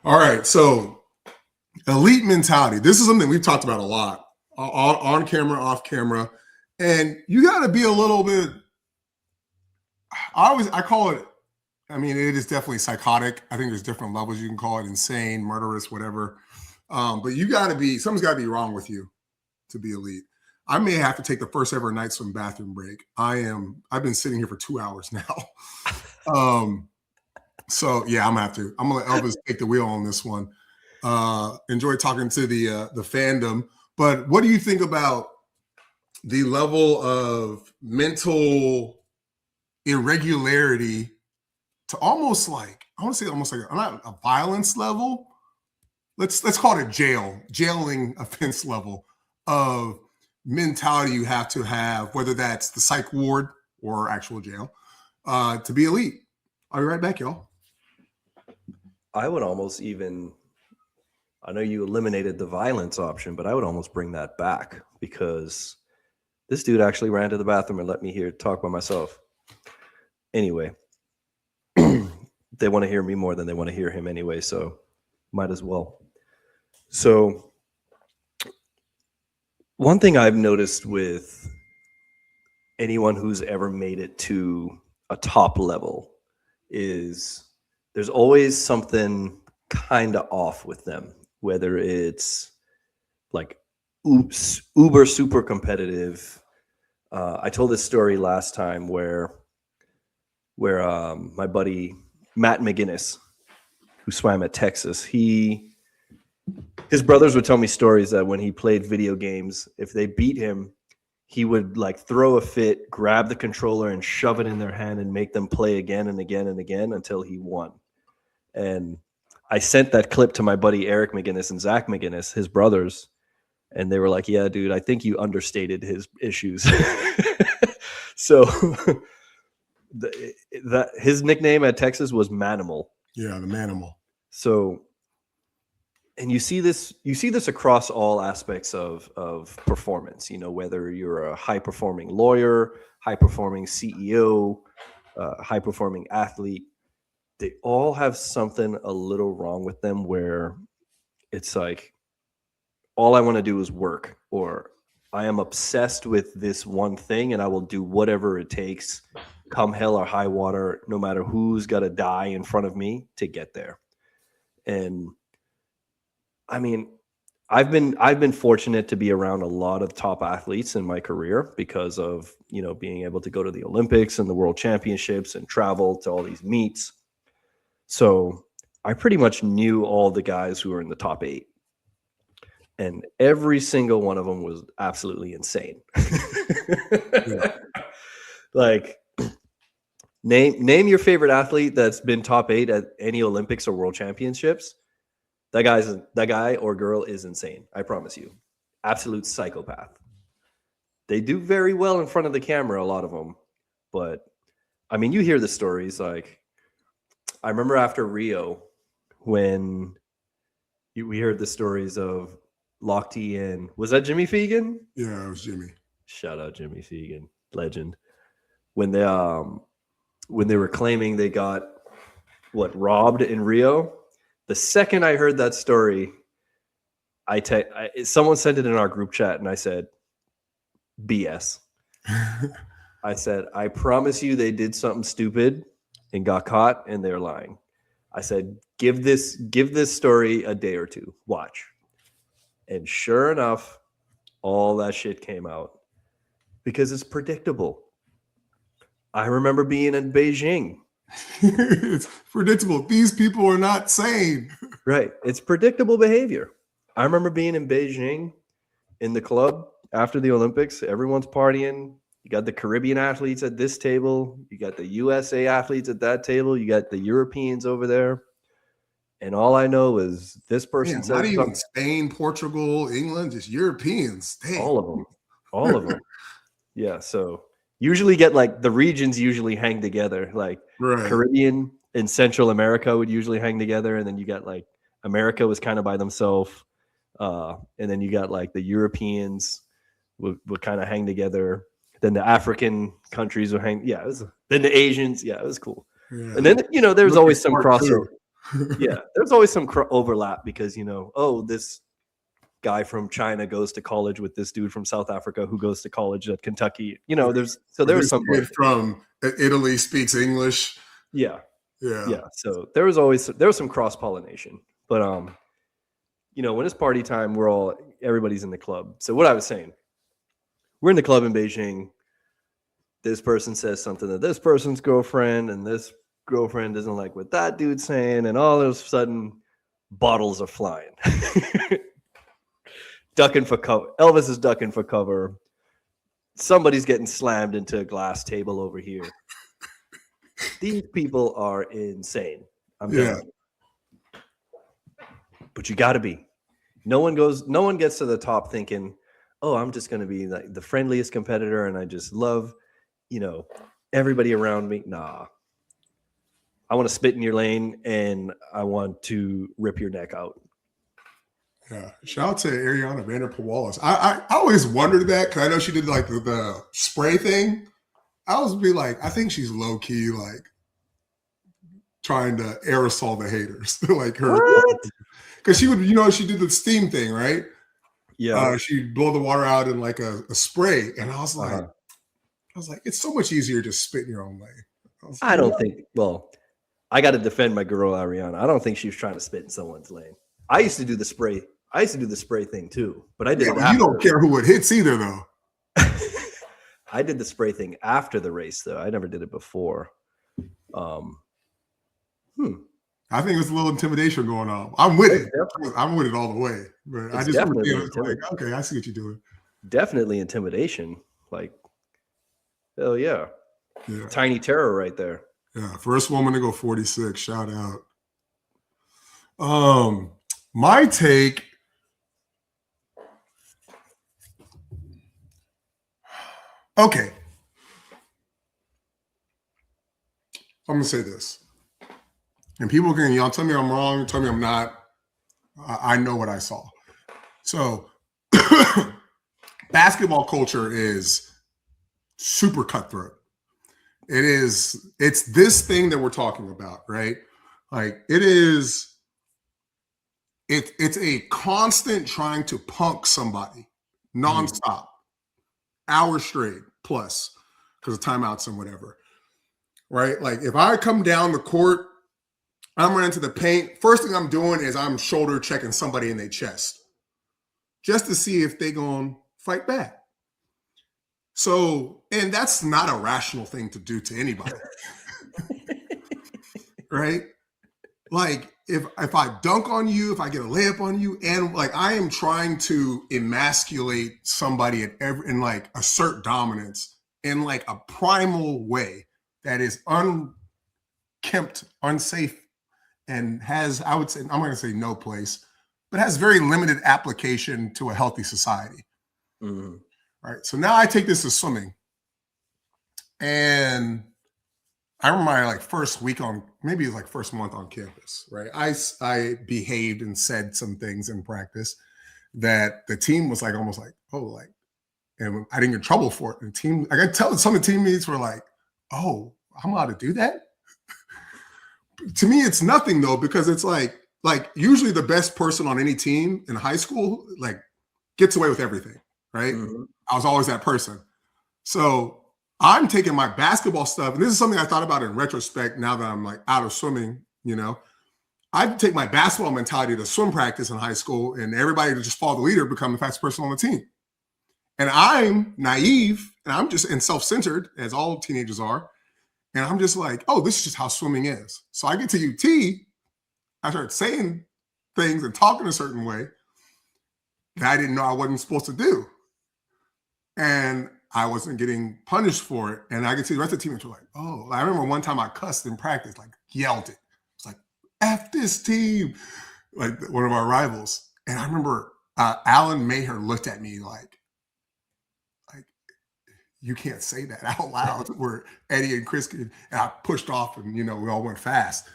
All right. So elite mentality. This is something we've talked about a lot on camera, off camera. And you got to be a little bit, I call it, I mean, it is definitely psychotic. I think there's different levels. You can call it insane, murderous, whatever. But you got to be, something's got to be wrong with you to be elite. I may have to take the first ever night swim bathroom break. I've been sitting here for 2 hours now. So yeah, I'm gonna let Elvis take the wheel on this one. Enjoy talking to the fandom. But what do you think about the level of mental irregularity to almost like, I want to say almost like not a violence level. Let's call it jailing offense level of mentality you have to have, whether that's the psych ward or actual jail, to be elite. I'll be right back, y'all. I would almost even, I know you eliminated the violence option, but I would almost bring that back because this dude actually ran to the bathroom and let me talk by myself. Anyway, they want to hear me more than they want to hear him anyway, so might as well. So one thing I've noticed with anyone who's ever made it to a top level is there's always something kind of off with them, whether it's like uber super competitive. I told this story last time where my buddy Matt McGinnis, who swam at Texas, his brothers would tell me stories that when he played video games, if they beat him, he would like throw a fit, grab the controller and shove it in their hand and make them play again and again and again until he won. And I sent that clip to my buddy Eric McGinnis and Zach McGinnis, his brothers, and they were like, yeah, dude, I think you understated his issues. So his nickname at Texas was Manimal. Yeah, the Manimal. So, and you see this across all aspects of performance, you know, whether you're a high performing lawyer, high performing CEO, high performing athlete, they all have something a little wrong with them where it's like, all I want to do is work, or I am obsessed with this one thing and I will do whatever it takes, come hell or high water, no matter who's got to die in front of me to get there. And I mean, I've been fortunate to be around a lot of top athletes in my career because of, you know, being able to go to the Olympics and the World Championships and travel to all these meets. So I pretty much knew all the guys who were in the top 8. And every single one of them was absolutely insane. Yeah. Like, name your favorite athlete that's been top 8 at any Olympics or World Championships. That guy or girl is insane. I promise you. Absolute psychopath. They do very well in front of the camera, a lot of them. But, I mean, you hear the stories. Like, I remember after Rio, when we heard the stories of Lochte and, was that Jimmy Fegan? Yeah, it was Jimmy. Shout out Jimmy Fegan, legend. When they were claiming they got robbed in Rio. The second I heard that story, someone sent it in our group chat, and I said, BS. I said, I promise you they did something stupid and got caught, and they're lying. I said, give this story a day or two. Watch. And sure enough, all that shit came out because it's predictable. I remember being in Beijing. It's predictable. These people are not sane. Right. It's predictable behavior. I remember being in Beijing in the club after the Olympics. Everyone's partying. You got the Caribbean athletes at this table. You got the USA athletes at that table. You got the Europeans over there. And all I know is this person said not even Spain, Portugal, England, just Europeans. Damn. All of them. Yeah. So usually get like the regions usually hang together. Like right. Caribbean and Central America would usually hang together. And then you got like America was kind of by themselves. And then you got like the Europeans would kind of hang together. Then the African countries would hang. Yeah. Then the Asians. Yeah, it was cool. Yeah. And then, you know, there's always some crossover. Yeah, there's always some overlap because, oh, this guy from China goes to college with this dude from South Africa who goes to college at Kentucky. There's This some kid from Italy speaks English. yeah. Yeah. So there was some cross pollination, but when it's party time, everybody's in the club. So what I was saying, we're in the club in Beijing. This person says something to this person's girlfriend, and this girlfriend doesn't like what that dude's saying, and all of a sudden, bottles are flying. Ducking for cover. Elvis is ducking for cover. Somebody's getting slammed into a glass table over here. These people are insane. I'm telling you. But you got to be. No one gets to the top thinking, oh, I'm just going to be like the friendliest competitor and I just love, everybody around me. Nah. I want to spit in your lane and I want to rip your neck out. Yeah. Shout out to Ariana Vanderpool Wallace. I always wondered that because I know she did like the spray thing. I always be like, I think she's low key like trying to aerosol the haters. Like her. Because she would, she did the steam thing, right? Yeah. She'd blow the water out in like a spray. And I was like, it's so much easier to spit in your own lane. I don't think, I got to defend my girl Ariana. I don't think she was trying to spit in someone's lane. I used to do the spray. I used to do the spray thing too, but I did it after. You don't care who it hits either, though. I did the spray thing after the race, though. I never did it before. I think it's a little intimidation going on. I'm with it. I'm with it all the way. But I just remember being like, okay, I see what you're doing. Definitely intimidation. Like, hell yeah. Tiny terror right there. Yeah, first woman to go 46. Shout out. My take. Okay. I'm gonna say this. And people can, y'all tell me I'm wrong, tell me I'm not. I know what I saw. So basketball culture is super cutthroat. It's this thing that we're talking about, right? Like it's a constant trying to punk somebody nonstop, hours straight plus because of timeouts and whatever, right? Like if I come down the court, I'm running to the paint. First thing I'm doing is I'm shoulder checking somebody in their chest just to see if they gonna fight back. So, and that's not a rational thing to do to anybody, right? Like if I dunk on you, if I get a layup on you, and like I am trying to emasculate somebody in like assert dominance in like a primal way that is unkempt, unsafe, and has, I would say, I'm going to say no place, but has very limited application to a healthy society. Mm-hmm. Right. So now I take this to swimming. And I remember my like first week on, maybe it was like first month on campus, right? I behaved and said some things in practice that the team was like, almost like, oh, like, and I didn't get in trouble for it. And the team, I got to tell some of the teammates were like, oh, I'm allowed to do that? To me, it's nothing though, because it's like usually the best person on any team in high school, like gets away with everything, right? Mm-hmm. I was always that person. So I'm taking my basketball stuff, and this is something I thought about in retrospect now that I'm like out of swimming, I take my basketball mentality to swim practice in high school and everybody to just follow the leader, become the fastest person on the team. And I'm naive and I'm just self-centered, as all teenagers are. And I'm just like, oh, this is just how swimming is. So I get to UT, I start saying things and talking a certain way that I didn't know I wasn't supposed to do. And I wasn't getting punished for it. And I could see the rest of the teammates were like, oh, I remember one time I cussed in practice, like yelled it. It's like, F this team, like one of our rivals. And I remember Alan Maher looked at me like, you can't say that out loud. Where Eddie and Chris, and I pushed off and, we all went fast.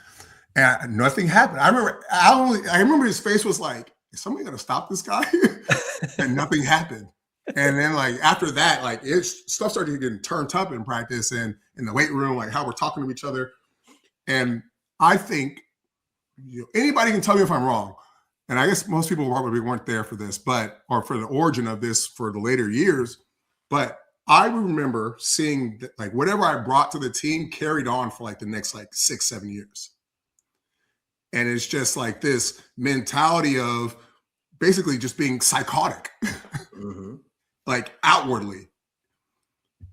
And nothing happened. I remember his face was like, is somebody going to stop this guy? And nothing happened. And then like after that, like stuff started getting turned up in practice and in the weight room, like how we're talking to each other. And I think anybody can tell me if I'm wrong. And I guess most people probably weren't there for this, or for the origin of this for the later years. But I remember seeing that, like, whatever I brought to the team carried on for like the next like 6-7 years. And it's just like this mentality of basically just being psychotic, Mm-hmm. like outwardly.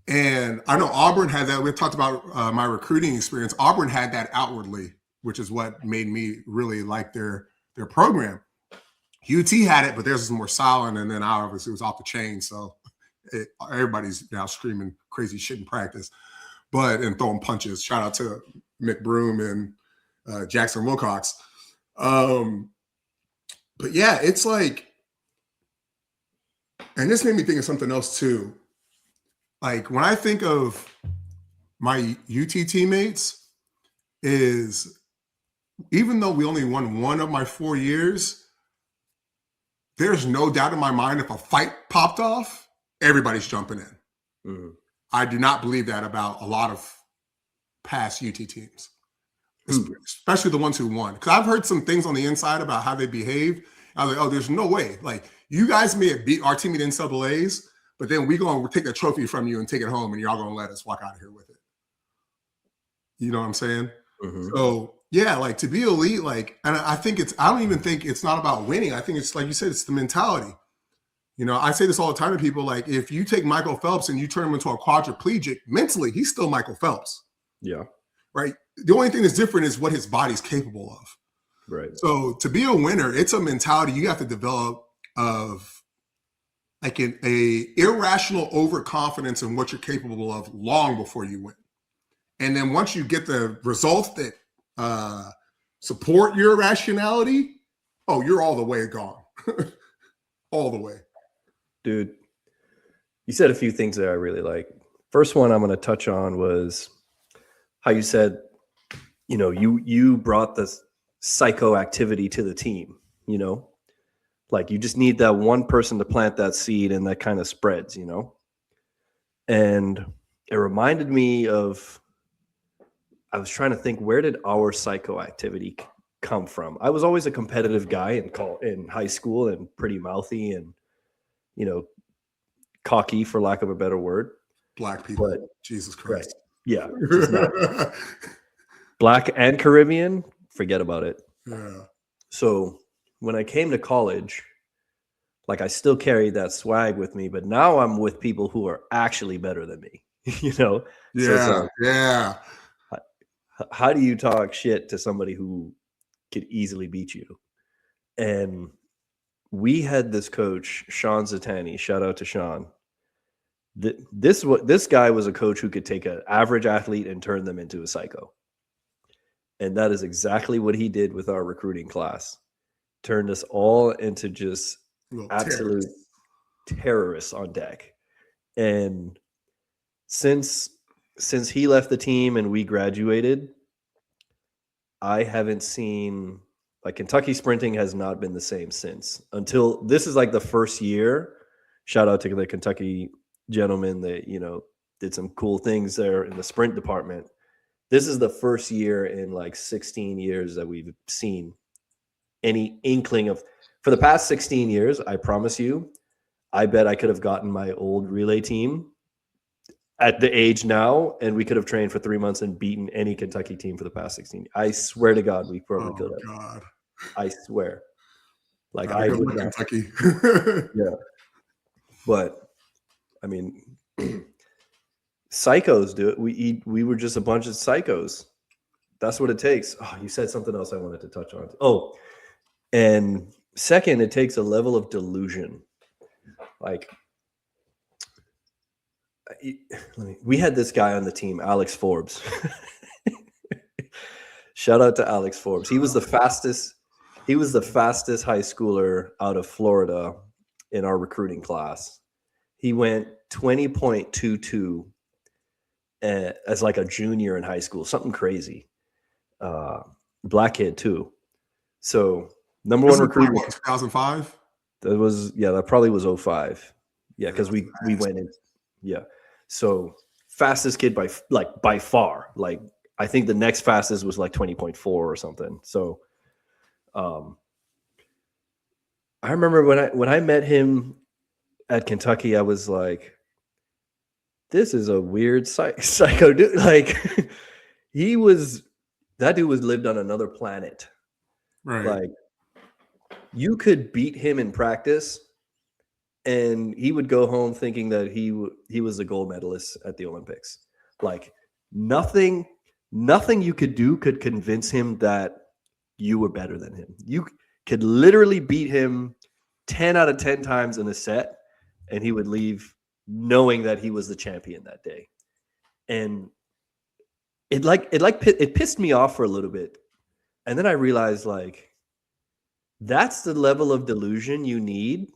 And I know Auburn had that. We've talked about my recruiting experience. Auburn had that outwardly, which is what made me really like their program. UT had it, but theirs was more silent, and then obviously it was off the chain. So everybody's now screaming crazy shit in practice, and throwing punches. Shout out to Mick Broom and Jackson Wilcox. But yeah, it's like, and this made me think of something else too. Like when I think of my UT teammates, is even though we only won one of my 4 years, there's no doubt in my mind if a fight popped off, everybody's jumping in. Mm-hmm. I do not believe that about a lot of past UT teams, especially the ones who won. Because I've heard some things on the inside about how they behave. I was like, oh, there's no way. Like, you guys may have beat our team at NCAAs, but then we're going to take the trophy from you and take it home, and y'all going to let us walk out of here with it. You know what I'm saying? Mm-hmm. So, yeah, like to be elite, like, and I don't even think it's not about winning. I think it's like you said, it's the mentality. You know, I say this all the time to people, like, if you take Michael Phelps and you turn him into a quadriplegic, mentally, he's still Michael Phelps. Yeah. Right? The only thing that's different is what his body's capable of. Right. So to be a winner, it's a mentality you have to develop of like a irrational overconfidence in what you're capable of long before you win. And then once you get the results that support your rationality, oh, you're all the way gone. All the way. Dude, you said a few things that I really like. First one I'm going to touch on was how you said, you know, you brought this psychoactivity to the team, you know, like you just need that one person to plant that seed and that kind of spreads, you know. And it reminded me of, I was trying to think, where did our psychoactivity come from? I was always a competitive guy in high school and pretty mouthy and, you know, cocky, for lack of a better word. Black people, but, Jesus Christ. Right. Yeah. Black and Caribbean, forget about it. Yeah. So when I came to college, like I still carried that swag with me, but now I'm with people who are actually better than me, you know? Yeah. So like, yeah. How do you talk shit to somebody who could easily beat you? And we had this coach, Sean Zatani. Shout out to Sean. This guy was a coach who could take an average athlete and turn them into a psycho. And that is exactly what he did with our recruiting class. Turned us all into just absolute terrorists on deck. And since he left the team and we graduated, I haven't seen, like, Kentucky sprinting has not been the same since, until this is like the first year. Shout out to the Kentucky gentlemen that, you know, did some cool things there in the sprint department. This is the first year in like 16 years that we've seen any inkling of, for the past 16 years, I promise you, I bet I could have gotten my old relay team at the age now, and we could have trained for 3 months and beaten any Kentucky team for the past 16. I swear to God, we probably could have. God. I swear. Like, I would not. Kentucky. Yeah. But I mean, psychos do it. We were just a bunch of psychos. That's what it takes. Oh, you said something else I wanted to touch on. Oh, and second, it takes a level of delusion. Like, we had this guy on the team, Alex Forbes. Shout out to Alex Forbes. He was the fastest high schooler out of Florida in our recruiting class. He went 20.22 as like a junior in high school, something crazy. Black kid too. So number one recruit. 2005. That probably was 05. Yeah, because we went in. Yeah. So fastest kid by far. Like, I think the next fastest was like 20.4 or something. So I remember when I met him at Kentucky, I was like, this is a weird psycho dude. Like that dude was lived on another planet. Right. Like you could beat him in practice and he would go home thinking that he was the gold medalist at the Olympics. Like nothing you could do could convince him that you were better than him. You could literally beat him 10 out of 10 times in a set and he would leave knowing that he was the champion that day. And it pissed me off for a little bit. And then I realized like that's the level of delusion you need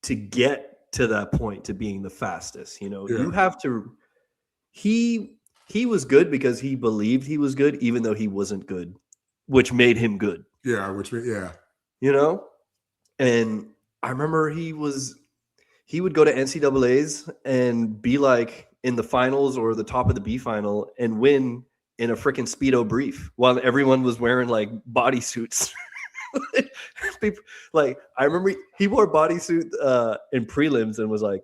to get to that point, to being the fastest. You know, you have to, he was good because he believed he was good, even though he wasn't good, which made him good. Yeah. You know? And I remember he would go to NCAAs and be like in the finals or the top of the B final and win in a freaking Speedo brief while everyone was wearing like bodysuits. Like I remember he wore a bodysuit in prelims and was like,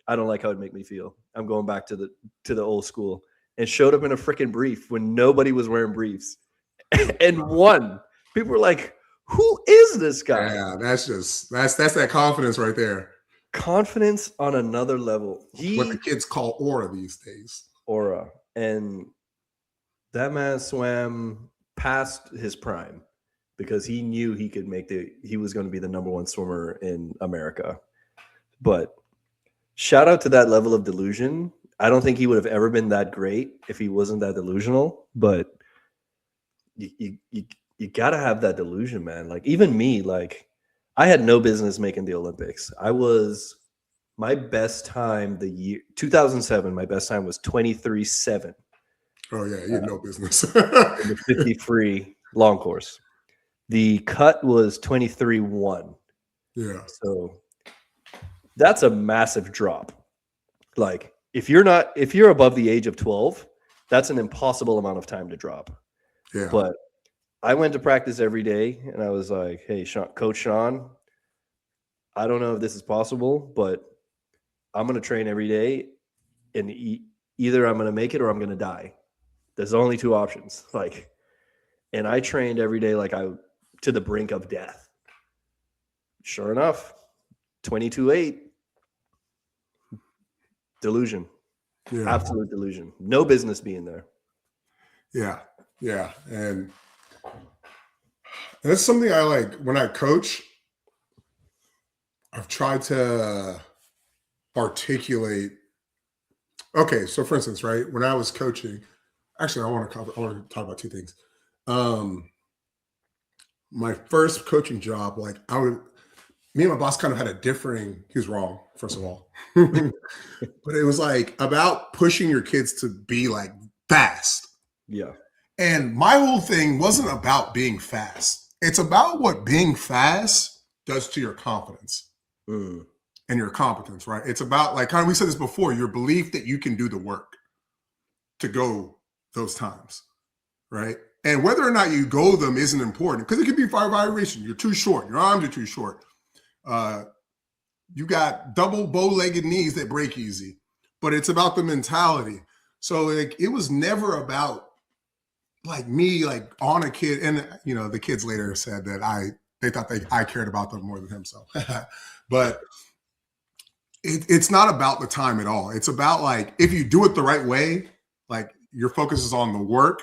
I don't like how it make me feel. I'm going back to the old school, and showed up in a freaking brief when nobody was wearing briefs and won. People were like, who is this guy? Yeah, that's that confidence right there. Confidence on another level. What the kids call aura these days. Aura. And that man swam past his prime because he knew he was going to be the number one swimmer in America. But shout out to that level of delusion. I don't think he would have ever been that great if he wasn't that delusional, but you got to have that delusion, man. Like even me, like I had no business making the Olympics. My best time the year 2007, my best time was 23.7. Oh yeah, you had no business. In the 50 free long course. The cut was 23.1. Yeah. So that's a massive drop. Like if you're above the age of 12, that's an impossible amount of time to drop. Yeah. But I went to practice every day and I was like, hey, Coach Sean, I don't know if this is possible, but I'm going to train every day and either I'm going to make it or I'm going to die. There's only two options. Like, and I trained every day to the brink of death. Sure enough, 22.8. Delusion. Yeah. Absolute delusion. No business being there. Yeah. Yeah. And that's something I like when I coach. I've tried to articulate. Okay. So for instance, right, when I was coaching, actually, I want to talk about two things. My first coaching job, like me and my boss kind of had a differing, he was wrong, first of all. But it was like about pushing your kids to be like fast. Yeah. And my whole thing wasn't about being fast. It's about what being fast does to your confidence and your competence, right? It's about like kind of, we said this before, your belief that you can do the work to go those times, right? And whether or not you go them isn't important because it could be variation. You're too short. Your arms are too short. You got double bow-legged knees that break easy, but it's about the mentality. So like, it was never about like me, like on a kid. And you know, the kids later said that they thought I cared about them more than him. So, but it's not about the time at all. It's about like, if you do it the right way, like your focus is on the work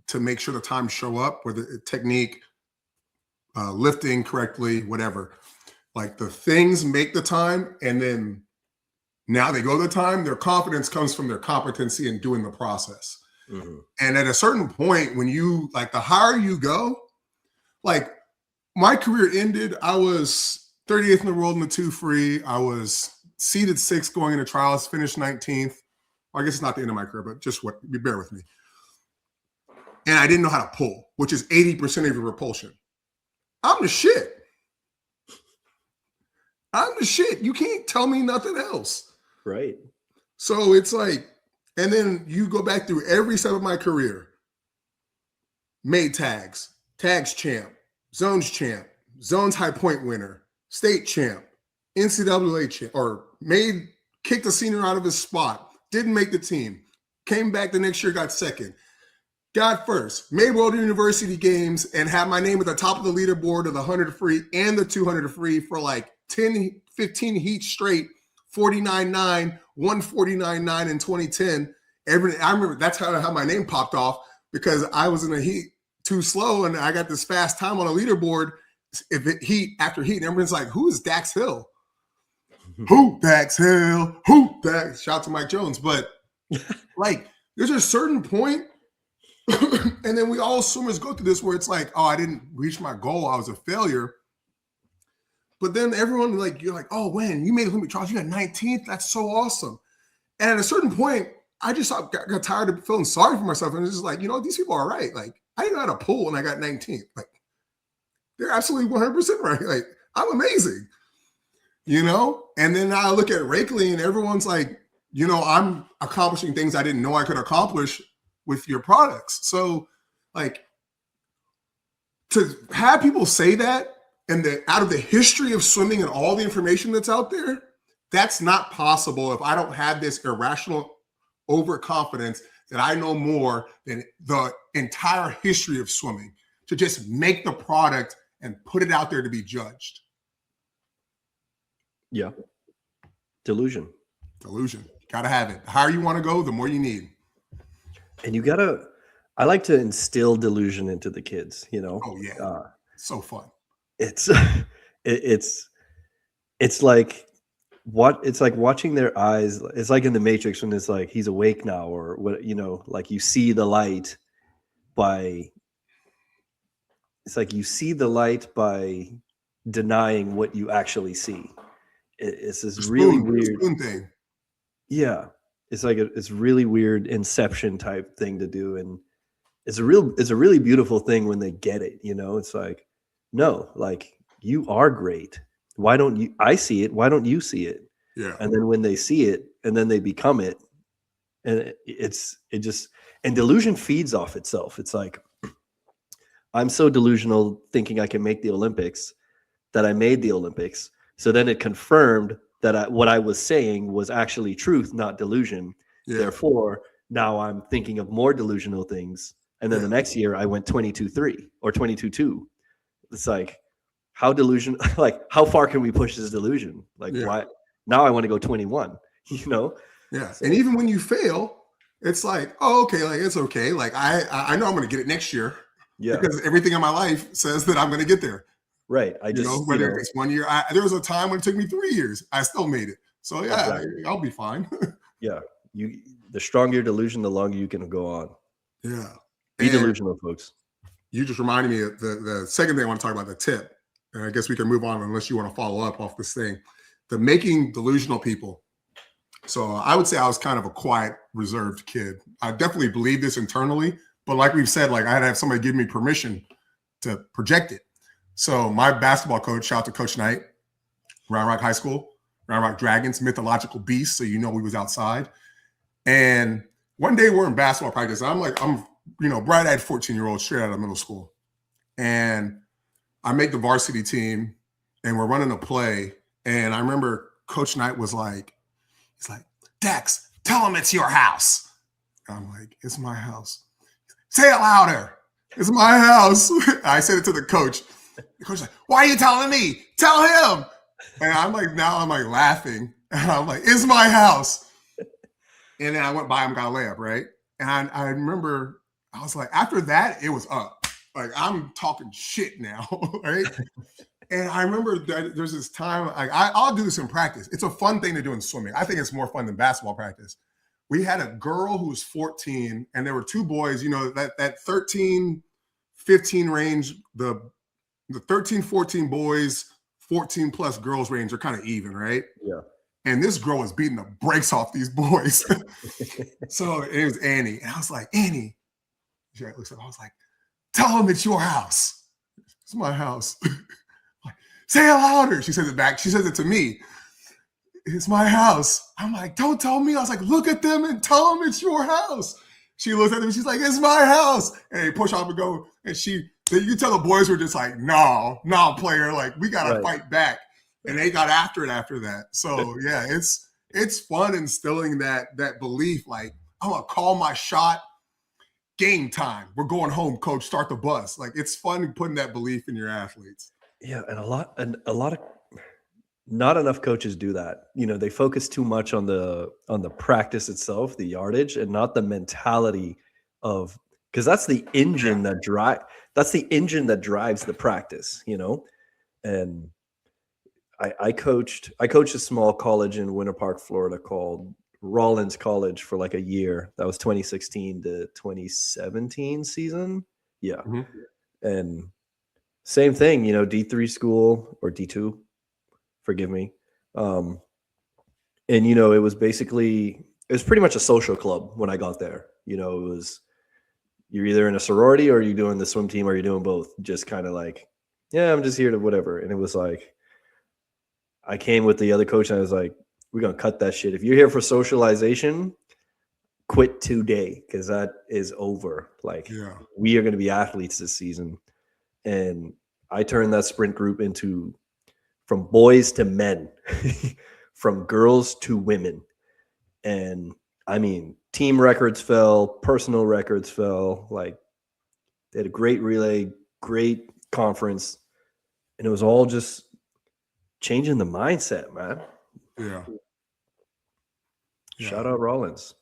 to make sure the times show up, whether technique, lifting correctly, whatever. Like the things make the time, and then now they go the time. Their confidence comes from their competency in doing the process. Mm-hmm. And at a certain point, when you like the higher you go, like my career ended, I was 38th in the world in the 2 free. I was seeded 6th going into trials, finished 19th. Well, I guess it's not the end of my career, but just bear with me. And I didn't know how to pull, which is 80% of your repulsion. I'm the shit. I'm the shit. You can't tell me nothing else. Right. So it's like, and then you go back through every step of my career. Made tags champ, zones champ, zones high point winner, state champ, NCAA champ, or kicked a senior out of his spot, didn't make the team, came back the next year, got second, got first, made World University games, and had my name at the top of the leaderboard of the 100 free and the 200 free for like 10, 15 heats straight, 49.9, 149.9 in 2010. I remember that's how my name popped off, because I was in a heat too slow and I got this fast time on a leaderboard. Heat after heat, and everyone's like, "Who is Dax Hill? Who Dax Hill? Who Dax?" Shout out to Mike Jones. But like, there's a certain point, and then we all swimmers go through this where it's like, "Oh, I didn't reach my goal. I was a failure." But then everyone, like, you're like, "Oh, when you made Olympic trials, you got 19th. That's so awesome." And at a certain point, I just got tired of feeling sorry for myself, and it's just like, these people are right. Like, I didn't know how to pull when I got 19th. Like, they're absolutely 100% right. Like, I'm amazing, And then I look at Rakeley and everyone's like, I'm accomplishing things I didn't know I could accomplish with your products. So, like, to have people say that, and out of the history of swimming and all the information that's out there, that's not possible if I don't have this irrational overconfidence that I know more than the entire history of swimming to just make the product and put it out there to be judged. Yeah. Delusion. Gotta have it. The higher you want to go, the more you need. And I like to instill delusion into the kids, Oh yeah. So fun. It's like watching their eyes. It's like in the Matrix when it's like he's awake now, or what, like you see the light by denying what you actually see. It's this really weird thing. Yeah. It's like it's really weird Inception type thing to do. And it's a really beautiful thing when they get it, it's like, no, like, you are great. Why don't you? I see it. Why don't you see it? Yeah. And then when they see it, and then they become it, and and delusion feeds off itself. It's like, I'm so delusional thinking I can make the Olympics that I made the Olympics. So then it confirmed that what I was saying was actually truth, not delusion. Yeah. Therefore, now I'm thinking of more delusional things. And then the next year I went 22.3 or 22.2. It's like, how delusion, like, how far can we push this delusion? Like, why? Now I want to go 21, Yeah. So, and even when you fail, it's like, oh, okay, like, it's okay. Like, I know I'm going to get it next year. Yeah. Because everything in my life says that I'm going to get there. Right. Whether it's 1 year, there was a time when it took me 3 years. I still made it. So yeah, exactly. I'll be fine. Yeah. The stronger your delusion, the longer you can go on. Yeah. Be delusional, folks. You just reminded me of the second thing I want to talk about, the tip. And I guess we can move on unless you want to follow up off this thing. The making delusional people. So I would say I was kind of a quiet, reserved kid. I definitely believe this internally, but like we've said, like, I had to have somebody give me permission to project it. So my basketball coach, shout out to Coach Knight, Round Rock High School, Round Rock Dragons, mythological beast. So we was outside. And one day we're in basketball practice. I'm bright-eyed 14-year-old straight out of middle school. And I make the varsity team and we're running a play. And I remember Coach Knight was like, he's like, Dax, tell him it's your house. And I'm like, it's my house. Say it louder. It's my house. I said it to the coach. The coach's like, why are you telling me? Tell him. And I'm like laughing. And I'm like, it's my house. And then I went by him, got a layup, right? And I remember I was like, after that, it was up. Like, I'm talking shit now, right? And I remember that there's this time, like, I'll do this in practice. It's a fun thing to do in swimming. I think it's more fun than basketball practice. We had a girl who was 14, and there were two boys, that 13, 15 range, the 13, 14 boys, 14 plus girls range are kind of even, right? Yeah. And this girl was beating the brakes off these boys. So it was Annie. And I was like, Annie. She looks up. I was like, tell him it's your house. It's my house. Like, say it louder. She says it back. She says it to me. It's my house. I'm like, don't tell me. I was like, look at them and tell them it's your house. She looks at them. She's like, it's my house. And they push off and go. And she You can tell the boys were just like, no, player, like we got to fight back. And they got after it after that. So yeah, it's fun instilling that belief. Like, I'm gonna call my shot. Game time. We're going home, coach. Start the bus. Like, it's fun putting that belief in your athletes. Yeah, and a lot of not enough coaches do that. You know, they focus too much on the practice itself, the yardage, and not the mentality of, because that's the engine that drives the practice, you know. And I coached a small college in Winter Park, Florida called Rollins College for like a year. That was 2016 to 2017 season. Yeah. Mm-hmm. And same thing, you know, D3 school or D2, forgive me. And, you know, it was pretty much a social club when I got there. You know, it was, you're either in a sorority or you're doing the swim team or you're doing both. Just kind of like, yeah, I'm just here to whatever. And it was like, I came with the other coach and I was like, we're going to cut that shit. If you're here for socialization, quit today, because that is over. Like, we are going to be athletes this season. And I turned that sprint group into from boys to men, from girls to women. And I mean, team records fell, personal records fell. Like, they had a great relay, great conference. And it was all just changing the mindset, man. Yeah. Shout out Rollins.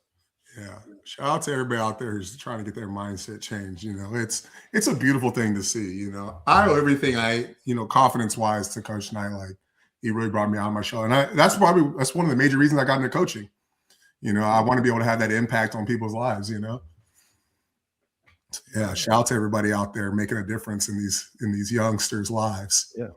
Yeah. Shout out to everybody out there who's trying to get their mindset changed. You know, it's a beautiful thing to see. You know, I owe everything confidence wise to Coach Knight. Like, he really brought me on my show. And that's one of the major reasons I got into coaching. You know, I want to be able to have that impact on people's lives, you know. Yeah, shout out to everybody out there making a difference in these youngsters' lives. Yeah.